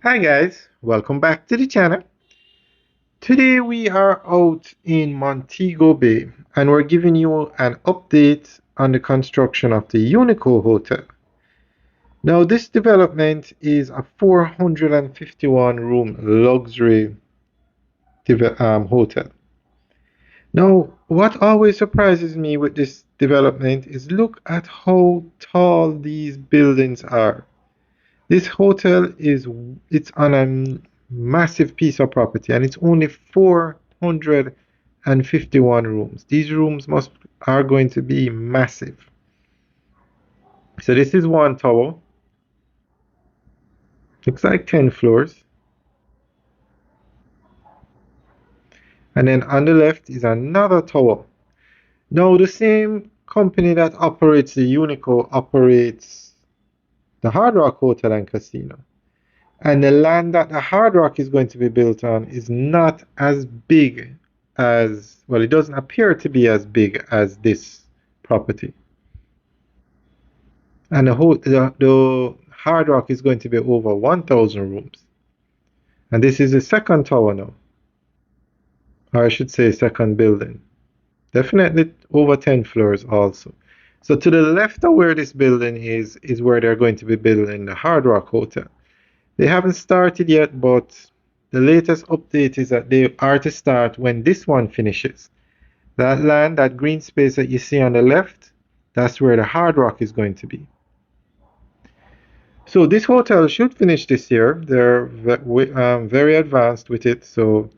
Hi guys, welcome back to the channel. Today we are out in Montego Bay and we're giving you an update on the construction of the Unico Hotel. Now this development is a 451 room luxury hotel. Now what always surprises me with this development is look at how tall these buildings are. This hotel it's on a massive piece of property and it's only 451 rooms. These rooms must are going to be massive. So this is one tower. Looks like 10 floors. And then on the left is another tower. Now the same company that operates the Unico operates the Hard Rock Hotel and Casino. And the land that the Hard Rock is going to be built on is not as big as, well, it doesn't appear to be as big as this property. And the Hard Rock is going to be over 1,000 rooms. And this is the second tower now, or I should say second building. Definitely over 10 floors also. So to the left of where this building is where they're going to be building the Hard Rock Hotel. They haven't started yet, but the latest update is that they are to start when this one finishes. That land, that green space that you see on the left, that's where the Hard Rock is going to be. So this hotel should finish this year. They're very advanced with it. So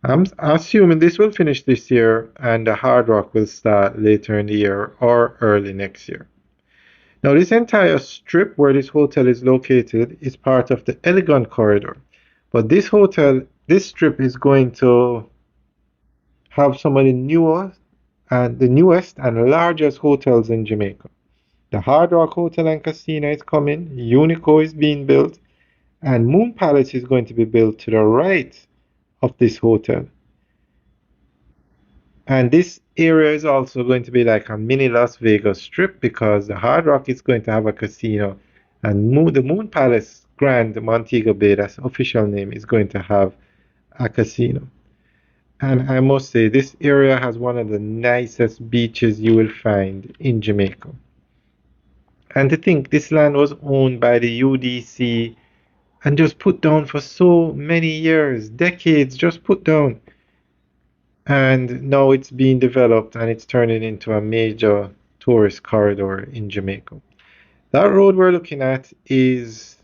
I'm assuming this will finish this year and the Hard Rock will start later in the year or early next year. Now, this entire strip where this hotel is located is part of the Elegant Corridor. But this strip is going to have some of the newest and largest hotels in Jamaica. The Hard Rock Hotel and Casino is coming, Unico is being built, and Moon Palace is going to be built to the right of this hotel. And this area is also going to be like a mini Las Vegas strip because the Hard Rock is going to have a casino, and the Moon Palace Grand Montego Bay, that's the official name, is going to have a casino. And I must say, this area has one of the nicest beaches you will find in Jamaica. And to think this land was owned by the UDC and just put down for so many years, decades, just put down. And now it's being developed and it's turning into a major tourist corridor in Jamaica. That road we're looking at is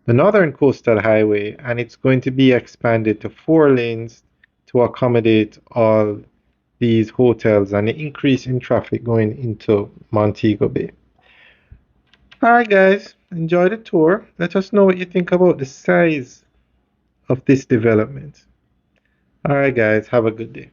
the Northern Coastal Highway, and it's going to be expanded to 4 lanes to accommodate all these hotels and the increase in traffic going into Montego Bay. Alright guys, enjoy the tour. Let us know what you think about the size of this development. Alright guys, have a good day.